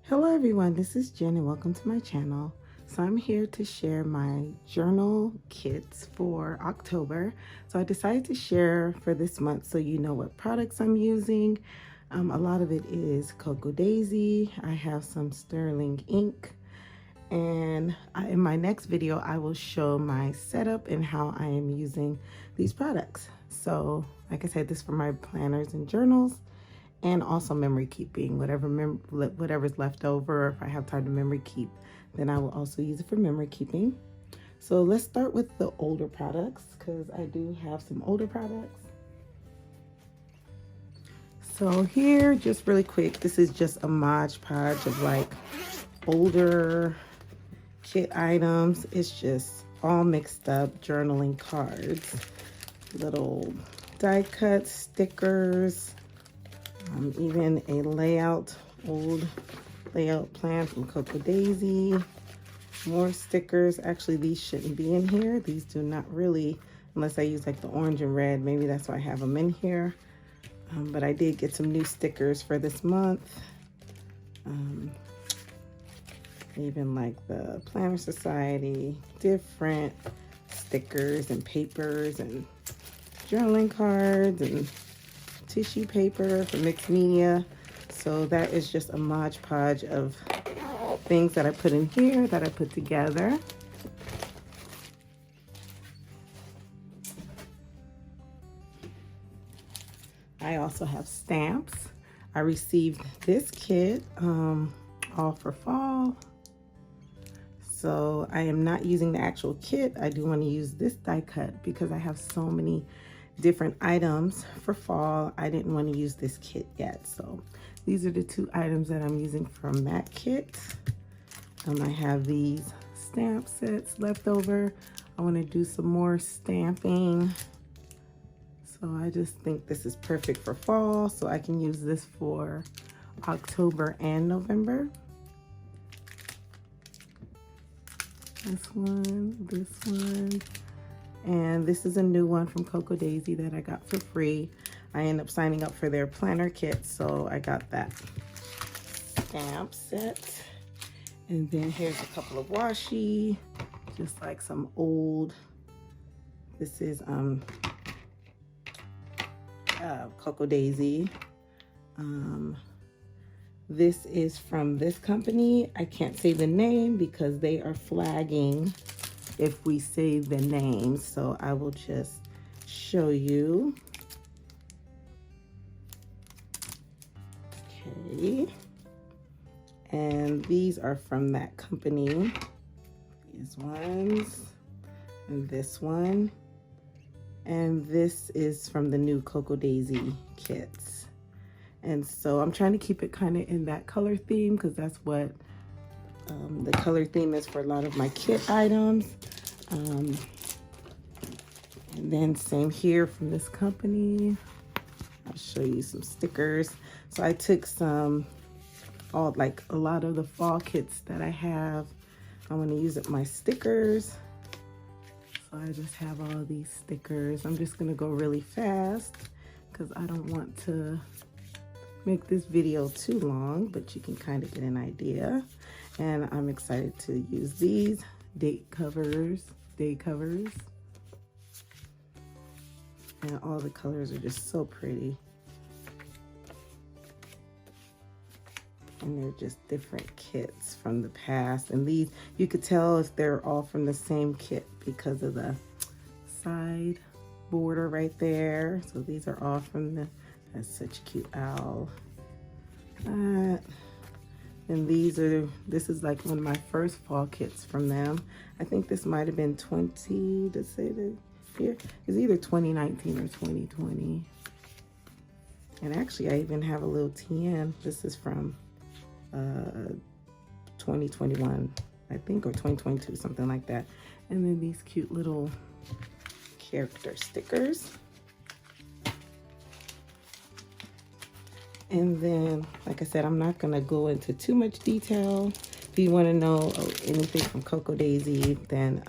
Hello everyone, this is Jen and welcome to my channel. So I'm here to share my journal kits for October. So I decided to share for this month so you know what products I'm using. A lot of it is Cocoa Daisy. I have some sterling ink. And in my next video, I will show my setup and how I am using these products. So like I said, this is for my planners and journals. And also memory keeping, whatever's left over. If I have time to memory keep, then I will also use it for memory keeping. So let's start with the older products because I do have some older products. So here, just really quick, this is just a Mod Podge of like older kit items. It's just all mixed up journaling cards, little die cuts, stickers, even a old layout plan from Cocoa Daisy, more stickers. Actually, these shouldn't be in here. These do not really, unless I use like the orange and red, maybe that's why I have them in here. But I did get some new stickers for this month. Even like the Planner Society, different stickers and papers and journaling cards and tissue paper for mixed media. So that is just a Mod Podge of things that I put in here that I put together. I also have stamps. I received this kit all for fall. So I am not using the actual kit. I do want to use this die cut because I have so many different items for fall. I didn't want to use this kit yet. So these are the two items that I'm using from that kit. I have these stamp sets left over. I want to do some more stamping. So I just think this is perfect for fall. So I can use this for October and November. This one. And this is a new one from Cocoa Daisy that I got for free. I ended up signing up for their planner kit, so I got that stamp set. And then here's a couple of washi, just like some old, this is Cocoa Daisy. This is from this company. I can't say the name because they are flagging if we say the name, so I will just show you. Okay, and these are from that company. These ones, and this one, and this is from the new Cocoa Daisy kits. And so I'm trying to keep it kind of in that color theme because that's what the color theme is for a lot of my kit items. And then same here from this company. I'll show you some stickers. So I took like a lot of the fall kits that I have. I want to use up my stickers. So I just have all these stickers. I'm just gonna go really fast because I don't want to make this video too long, but you can kind of get an idea. And I'm excited to use these day covers. And all the colors are just so pretty. And they're just different kits from the past. And these, you could tell if they're all from the same kit because of the side border right there. So these are all from the, that's such a cute owl. And this is like one of my first fall kits from them. I think this might have been 20, to say the year. It's either 2019 or 2020. And actually I even have a little TN. This is from 2021, I think, or 2022, something like that. And then these cute little character stickers. And then, like I said, I'm not gonna go into too much detail. If you wanna know anything from Cocoa Daisy, then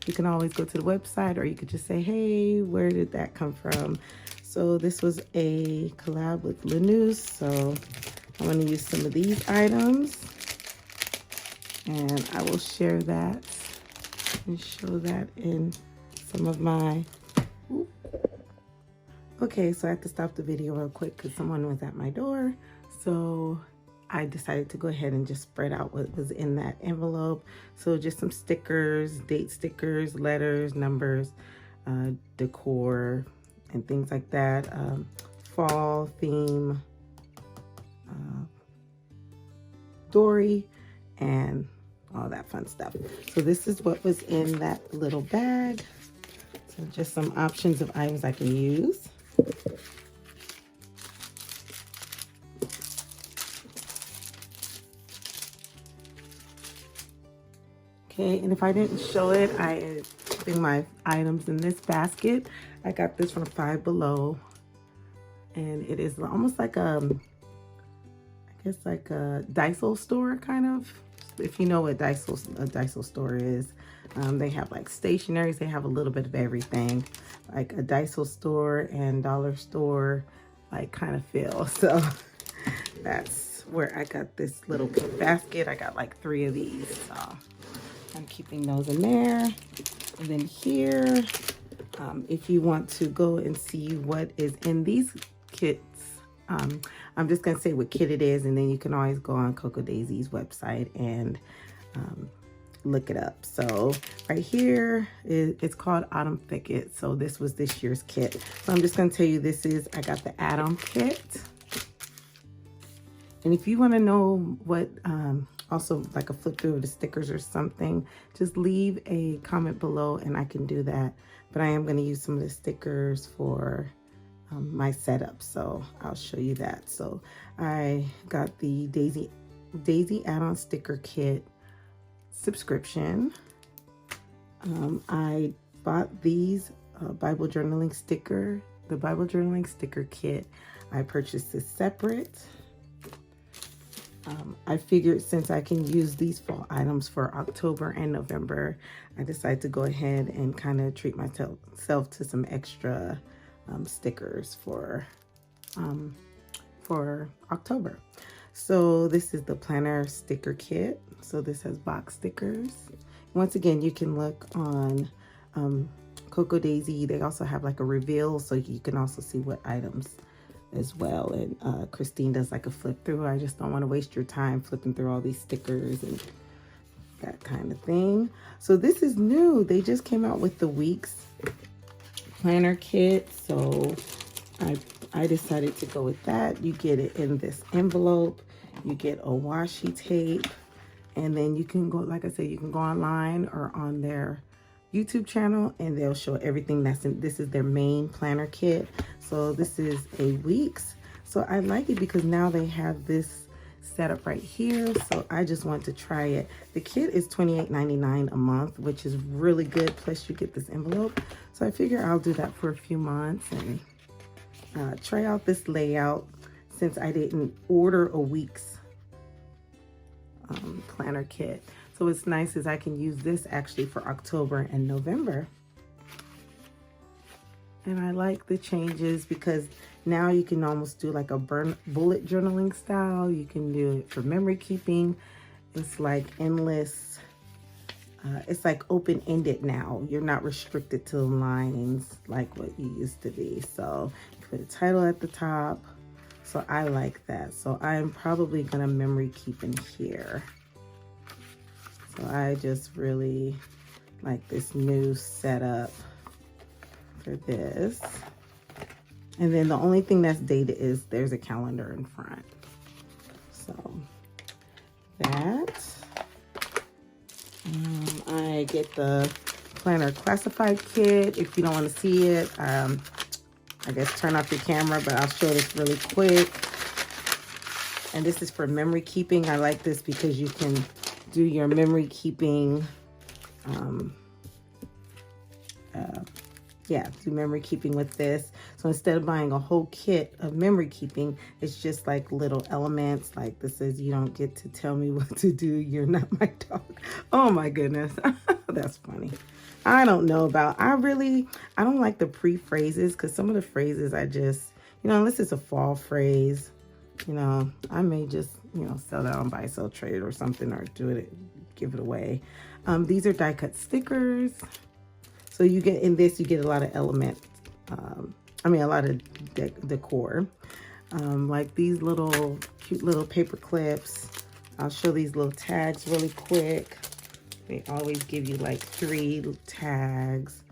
you can always go to the website, or you could just say, hey, where did that come from? So this was a collab with Lanús. So I'm going to use some of these items, and I will share that and show that in some of my... Ooh. Okay, so I have to stop the video real quick because someone was at my door. So I decided to go ahead and just spread out what was in that envelope. So just some stickers, date stickers, letters, numbers, decor, and things like that. Fall theme, Dory, and all that fun stuff. So this is what was in that little bag. So just some options of items I can use. Okay, and if I didn't show it, I am putting my items in this basket. I got this from Five Below, and it is almost like I guess like a Daiso store kind of. If you know what a Daiso store is, they have like stationaries. They have a little bit of everything, like a Daiso store and dollar store, like kind of feel. So that's where I got this little basket. I got like 3 of these, so I'm keeping those in there. And then here, if you want to go and see what is in these kits, I'm just going to say what kit it is, and then you can always go on Coco Daisy's website and look it up. So right here, it's called Autumn Thicket. So this was this year's kit. So I'm just going to tell you I got the Autumn kit. And if you want to know what, also like a flip through of the stickers or something, just leave a comment below and I can do that. But I am going to use some of the stickers for my setup, so I'll show you that. So I got the Daisy add-on sticker kit subscription. I bought these the Bible journaling sticker kit. I purchased this separate. I figured since I can use these fall items for October and November, I decided to go ahead and kind of treat myself to some extra stickers for October. So this is the planner sticker kit. So this has box stickers. Once again, you can look on Coco Daisy. They also have like a reveal, so you can also see what items as well. And Christine does like a flip through. I just don't want to waste your time flipping through all these stickers and that kind of thing. So this is new. They just came out with the week's planner kit, so I decided to go with that. You get it in this envelope. You get a washi tape, and then you can go, like I said, you can go online or on their YouTube channel and they'll show everything that's in. This is their main planner kit. So this is a week's. So I like it because now they have this set up right here. So I just want to try it. The kit is $28.99 a month, which is really good. Plus you get this envelope. So I figure I'll do that for a few months and try out this layout since I didn't order a week's planner kit. So what's nice is I can use this actually for October and November. And I like the changes because now you can almost do like a bullet journaling style. You can do it for memory keeping. It's like endless. It's like open-ended now. You're not restricted to lines like what you used to be. So you put a title at the top. So I like that. So I'm probably gonna memory keep in here. So I just really like this new setup for this. And then the only thing that's dated is there's a calendar in front. So that. I get the planner classified kit. If you don't want to see it, I guess turn off your camera, but I'll show this really quick. And this is for memory keeping. I like this because you can do your memory keeping, do memory keeping with this. So instead of buying a whole kit of memory keeping, it's just like little elements. Like this says, you don't get to tell me what to do. You're not my dog. Oh my goodness. That's funny. I don't know about, I don't like the pre-phrases because some of the phrases I just, unless it's a fall phrase, You know, I may just, you know, sell that on buy, sell, trade or something, or do it, give it away. These are die cut stickers. So you get, in this, you get a lot of elements. A lot of decor. Like these little cute little paper clips. I'll show these little tags really quick. They always give you like 3 tags.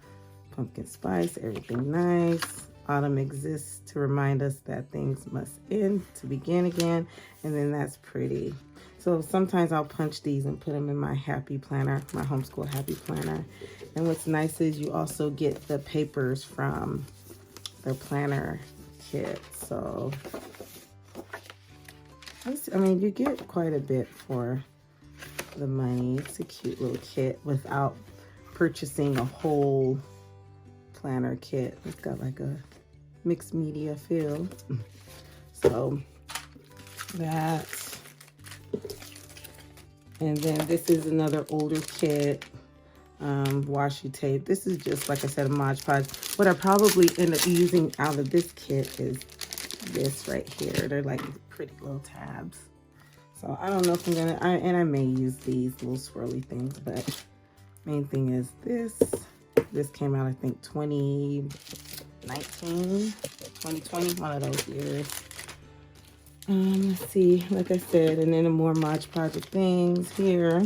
Pumpkin spice, everything nice. Autumn exists to remind us that things must end to begin again. And then that's pretty. So sometimes I'll punch these and put them in my happy planner, my homeschool happy planner. And what's nice is you also get the papers from the planner kit. So, I mean, you get quite a bit for the money. It's a cute little kit without purchasing a whole planner kit. It's got like a mixed media feel. So that, and then this is another older kit, washi tape. This is just, like I said, a Mod Podge. What I probably end up using out of this kit is this right here. They're like pretty little tabs. So I don't know if I'm gonna, and I may use these little swirly things, but main thing is this. This came out, I think, 2019, 2020, one of those years. Let's see, like I said, and then a more Mod Podge of things here.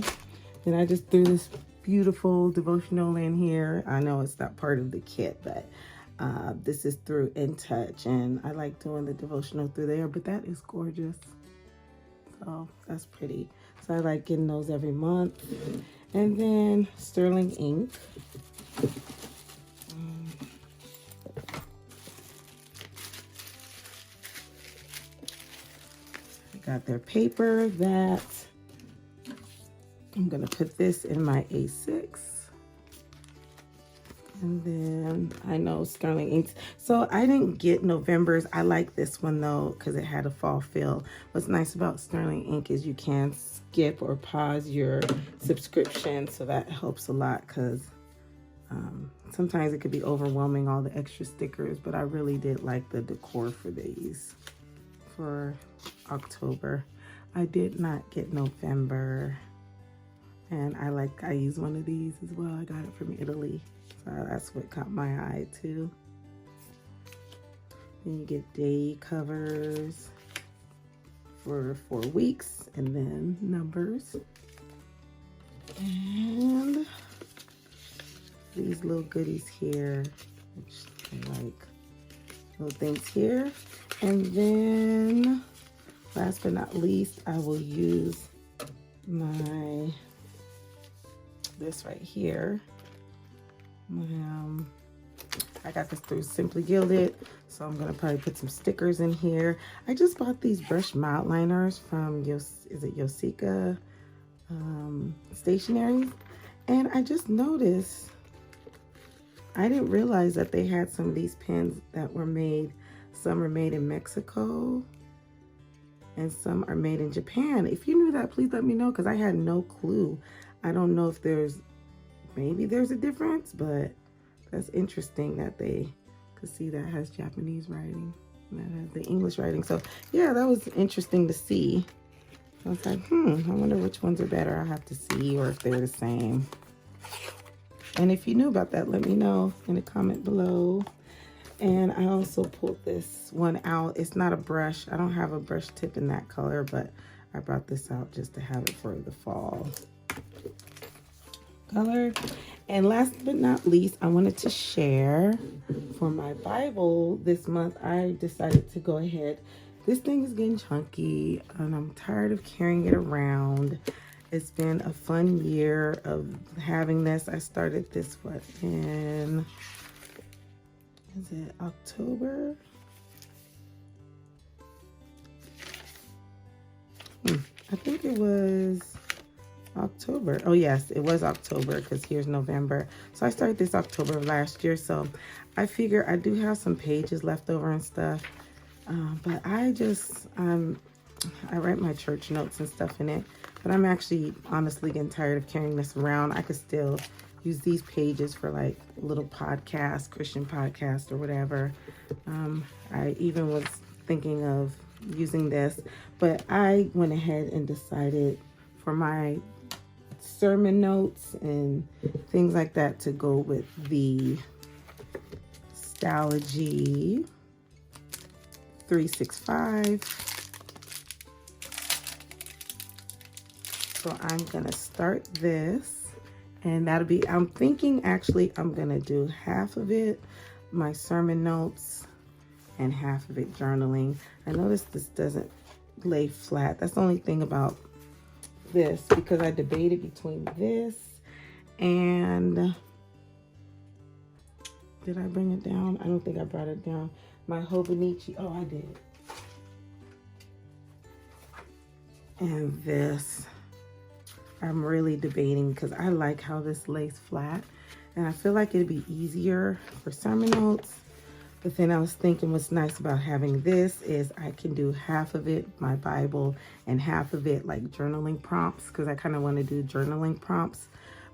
Then I just threw this beautiful devotional in here. I know it's not part of the kit, but this is through In Touch, and I like doing the devotional through there, but that is gorgeous. So that's pretty. So I like getting those every month. And then sterling ink. I got their paper that I'm gonna put this in my A6. And then I know sterling inks. So I didn't get November's. I like this one though, because it had a fall feel. What's nice about sterling ink is you can skip or pause your subscription. So that helps a lot, because sometimes it could be overwhelming, all the extra stickers, but I really did like the decor for these for October. I did not get November, and I use one of these as well. I got it from Italy, so that's what caught my eye too. Then you get day covers for 4 weeks, and then numbers, and these little goodies here, which I like, little things here. And then last but not least, I will use this right here. I got this through Simply Gilded, so I'm gonna probably put some stickers in here. I just bought these brush mild liners from Yosika Stationery, and I just noticed, I didn't realize that they had some of these pens that were made, some are made in Mexico and some are made in Japan. If you knew that, please let me know, because I had no clue. I don't know if maybe there's a difference, but that's interesting that they could see that has Japanese writing and that has the English writing. So yeah, that was interesting to see. I was like, I wonder which ones are better. I'll have to see, or if they're the same. And if you knew about that, let me know in the comment below. And I also pulled this one out. It's not a brush. I don't have a brush tip in that color, but I brought this out just to have it for the fall color. And last but not least, I wanted to share for my Bible this month, I decided to go ahead. This thing is getting chunky and I'm tired of carrying it around. It's been a fun year of having this. I started this, is it October? I think it was October. Oh yes, it was October, because here's November. So I started this October of last year. So I figure I do have some pages left over and stuff. But I write my church notes and stuff in it. But I'm actually honestly getting tired of carrying this around. I could still use these pages for like little podcasts, Christian podcasts or whatever. I even was thinking of using this, but I went ahead and decided for my sermon notes and things like that to go with the Stalogy 365. So I'm gonna start this, and that'll be, I'm thinking actually I'm gonna do half of it my sermon notes and half of it journaling. I noticed this doesn't lay flat. That's the only thing about this, because I debated between this and, did I bring it down? I don't think I brought it down. My Hobonichi, oh, I did. And this, I'm really debating because I like how this lays flat, and I feel like it'd be easier for sermon notes. But then I was thinking what's nice about having this is I can do half of it my Bible and half of it like journaling prompts, because I kind of want to do journaling prompts.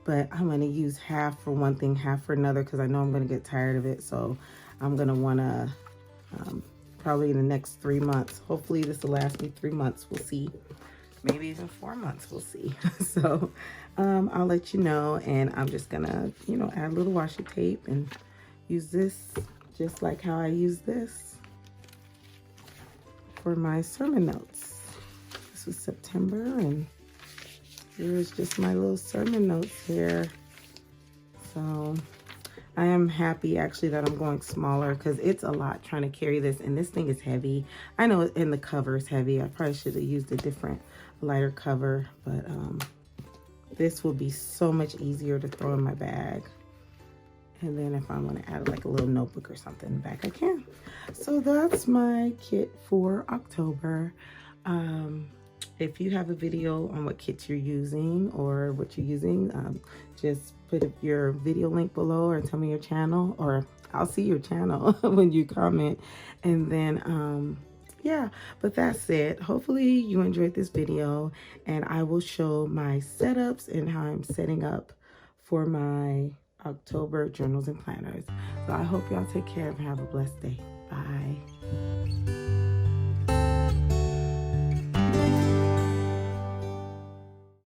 But I'm going to use half for one thing, half for another, because I know I'm going to get tired of it. So I'm going to want to probably in the next 3 months. Hopefully this will last me 3 months. We'll see. Maybe even 4 months. We'll see. So I'll let you know. And I'm just going to, you know, add a little washi tape and use this just like how I use this for my sermon notes. This was September, and here's just my little sermon notes here. So I am happy actually that I'm going smaller, because it's a lot trying to carry this, and this thing is heavy. I know, and the cover is heavy. I probably should have used a different lighter cover, but this will be so much easier to throw in my bag. And then if I want to add like a little notebook or something back, I can. So that's my kit for October. If you have a video on what kits you're using or what you're using, just put your video link below or tell me your channel, or I'll see your channel when you comment. And then, yeah, but that's it. Hopefully you enjoyed this video, and I will show my setups and how I'm setting up for my October journals and planners. So I hope y'all take care and have a blessed day. Bye.